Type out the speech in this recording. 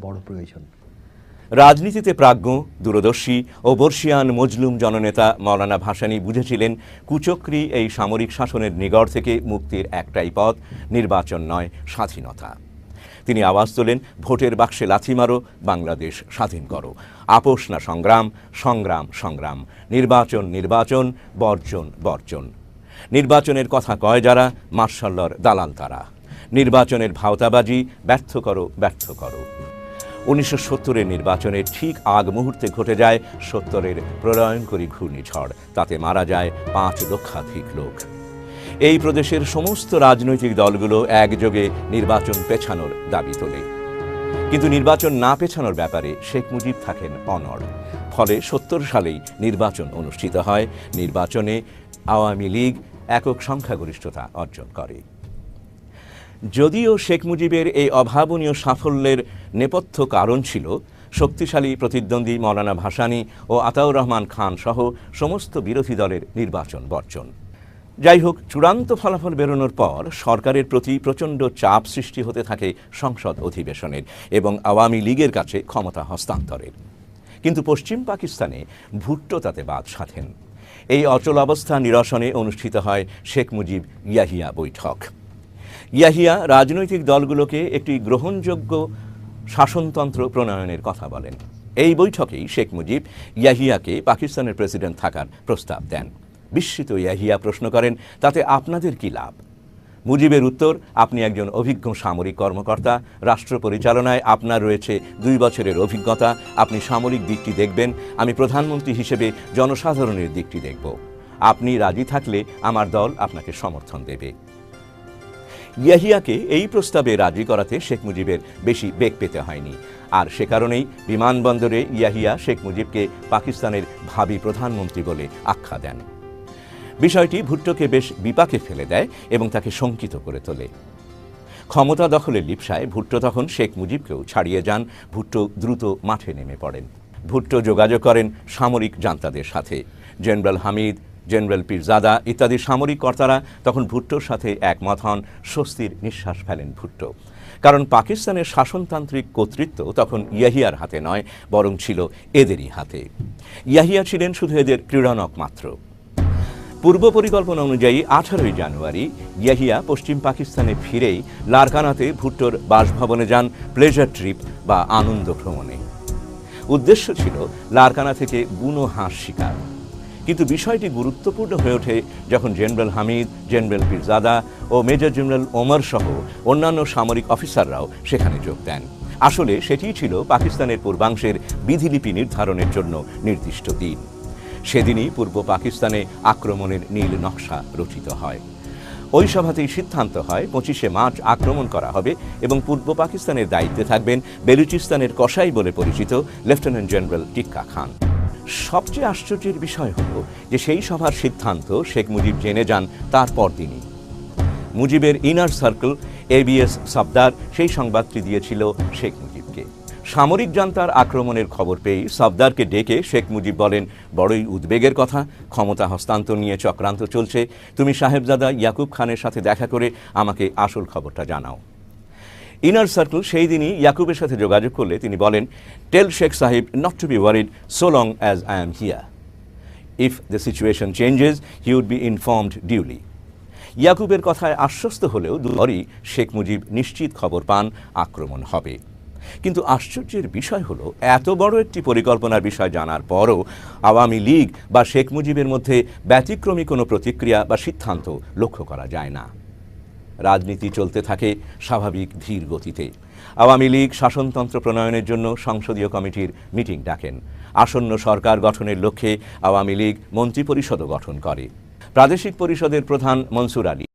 বড় প্রয়োজন। রাজনীতিতে প্রাজ্ঞ, দূরদর্শী ও বর্ষিয়ান মজলুম জননেতা মওলানা ভাসানী বুঝেছিলেন কুচক্রী এই সামরিক শাসনের নিগড় থেকে মুক্তির একটাই পথ, নির্বাচন নয়, স্বাধীনতা। তিনি আওয়াজ তোলেন, ভোটের বাক্সে লাথি মারো, বাংলাদেশ স্বাধীন করো। আপোষ না সংগ্রাম, সংগ্রাম সংগ্রাম। নির্বাচন নির্বাচন, বর্জন বর্জন। নির্বাচনের কথা কয় যারা, মার্শাল্লর দালাল তারা। নির্বাচনের ভাওতাবাজি, ব্যর্থ করো ব্যর্থ করো। 1970-এর নির্বাচনের ঠিক আগ মুহূর্তে ঘটে যায় 70-এর প্রলয়ঙ্করী ঘূর্ণিঝড়। তাতে মারা যায় 5 লক্ষাধিক লোক। এই প্রদেশের সমস্ত রাজনৈতিক দলগুলো একযোগে নির্বাচন পেছানোর দাবি তোলে, কিন্তু নির্বাচন না পেছানোর ব্যাপারে শেখ মুজিব থাকেন অনড়। ফলে 70 সালেই নির্বাচন অনুষ্ঠিত হয়। নির্বাচনে আওয়ামী লীগ একক সংখ্যাগরিষ্ঠতা অর্জন করে। যদিও শেখ মুজিবের এই অভাবনীয় সাফল্যের নেপথ্য কারণ ছিল শক্তিশালী প্রতিদ্বন্দ্বী মওলানা ভাসানী ও আতাউর রহমান খান সহ সমস্ত বিরোধী দলের নির্বাচন বর্জন। যাই হোক, চূড়ান্ত ফলাফল বেরোনোর পর সরকারের প্রতি প্রচণ্ড চাপ সৃষ্টি হতে থাকে সংসদ অধিবেশনের এবং আওয়ামী লীগের কাছে ক্ষমতা হস্তান্তরের। কিন্তু পশ্চিম পাকিস্তানে ভুট্টো তাতে বাদ সাধেন। এই অচল অবস্থা নিরসনে অনুষ্ঠিত হয় শেখ মুজিব ইয়াহিয়া বৈঠক। ইয়াহিয়া রাজনৈতিক দলগুলোকে একটি গ্রহণযোগ্য শাসনতন্ত্র প্রণয়নের কথা বলেন। এই বৈঠকেই শেখ মুজিব ইয়াহিয়াকে পাকিস্তানের প্রেসিডেন্ট থাকার প্রস্তাব দেন। বিস্মিত ইয়াহিয়া প্রশ্ন করেন, তাতে আপনাদের কি লাভ? মুজিবের উত্তর, আপনি একজন অভিজ্ঞ সামরিক কর্মকর্তা, রাষ্ট্র পরিচালনায় আপনার রয়েছে 2 বছরের অভিজ্ঞতা। আপনি সামরিক দিকটি দেখবেন, আমি প্রধানমন্ত্রী হিসেবে জনসাধারণের দিকটি দেখব। আপনি রাজি থাকলে আমার দল আপনাকে সমর্থন দেবে। ইয়াহিয়াকে এই প্রস্তাবে রাজি করাতে শেখ মুজিবের বেশি বেগ পেতে হয়নি। আর সে কারণেই বিমানবন্দরে ইয়াহিয়া শেখ মুজিবকে পাকিস্তানের ভাবী প্রধানমন্ত্রী বলে আখ্যা দেন। বিষয়টি ভুট্টোকে বেশ বিপাকে ফেলে দেয় এবং তাকে শঙ্কিত করে তোলে। ক্ষমতা দখলের লিপ্সায় ভুট্টো তখন শেখ মুজিবকেও ছাড়িয়ে যান। ভুট্টো দ্রুত মাঠে নেমে পড়েন। ভুট্টো যোগাযোগ করেন সামরিক জান্তাদের সাথে। জেনারেল হামিদ, জেনারেল পীরজাদা ইত্যাদি সামরিক কর্তারা তখন ভুট্টোর সাথে একমত হন। স্বস্তির নিঃশ্বাস ফেলেন ভুট্টো, কারণ পাকিস্তানের শাসনতান্ত্রিক কর্তৃত্ব তখন ইয়াহিয়ার হাতে নয়, বরং ছিল এদেরই হাতে। ইয়াহিয়া ছিলেন শুধু এদের ক্রীড়নক মাত্র। পূর্ব পরিকল্পনা অনুযায়ী 18 জানুয়ারি ইয়াহিয়া পশ্চিম পাকিস্তানে ফিরেই লারকানাতে ভুট্টোর বাসভবনে যান প্লেজার ট্রিপ বা আনন্দ ভ্রমণে। উদ্দেশ্য ছিল লারকানা থেকে বুনো হাঁস শিকার। কিন্তু বিষয়টি গুরুত্বপূর্ণ হয়ে ওঠে যখন জেনারেল হামিদ, জেনারেল পীরজাদা ও মেজর জেনারেল ওমর সহ অন্যান্য সামরিক অফিসাররাও সেখানে যোগ দেন। আসলে সেটিই ছিল পাকিস্তানের পূর্বাংশের বিধিলিপি নির্ধারণের জন্য নির্দিষ্ট দিন। সেদিনই পূর্ব পাকিস্তানে আক্রমণের নীল নকশা রচিত হয়। ওই সভাতেই সিদ্ধান্ত হয় 25শে মার্চ আক্রমণ করা হবে এবং পূর্ব পাকিস্তানের দায়িত্বে থাকবেন বেলুচিস্তানের কসাই বলে পরিচিত লেফটেন্যান্ট জেনারেল টিক্কা খান। সবচেয়ে আশ্চর্যের বিষয় হলো যে সেই সভার সিদ্ধান্ত শেখ মুজিব জেনে যান তার পরদিনই। মুজিবের ইনার সার্কেল এবিএস সফদার সেই সংবাদটি দিয়েছিল শেখ মুজিবকে। সামরিক জান্তার আক্রমণের খবর পেয়ে সফদারকে ডেকে শেখ মুজিব বলেন, বড়ই উদ্বেগের কথা, ক্ষমতা হস্তান্তর নিয়ে চক্রান্ত চলছে। তুমি সাহেবজাদা ইয়াকুব খানের সাথে দেখা করে আমাকে আসল খবরটা জানাও। ইনার সার্কেল সেই দিনই ইয়াকুবের সাথে যোগাযোগ করলে তিনি বলেন, tell Sheikh Sahib not to be worried so long as I am here. If the situation changes he would be informed duly. ইয়াকুবের কথায় আশ্বস্ত হলেও দুবারই শেখ মুজিব নিশ্চিত খবর পান আক্রমণ হবে। কিন্তু আশ্চর্যের বিষয় হলো, এত বড় একটি পরিকল্পনার বিষয় জানার পরও আওয়ামী লীগ বা শেখ মুজিবের মধ্যে ব্যতিক্রমী কোনো প্রতিক্রিয়া বা সিদ্ধান্ত লক্ষ্য করা যায় না। রাজনীতি চলতে থাকে স্বাভাবিক ধীর গতিতে। আওয়ামী লীগ শাসনতন্ত্র প্রণয়নের জন্য সংসদীয় কমিটির মিটিং ডাকেন। আসন্ন সরকার গঠনের লক্ষ্যে আওয়ামী লীগ মন্ত্রিপরিষদও গঠন করে। প্রাদেশিক পরিষদের প্রধান মনসুর আলী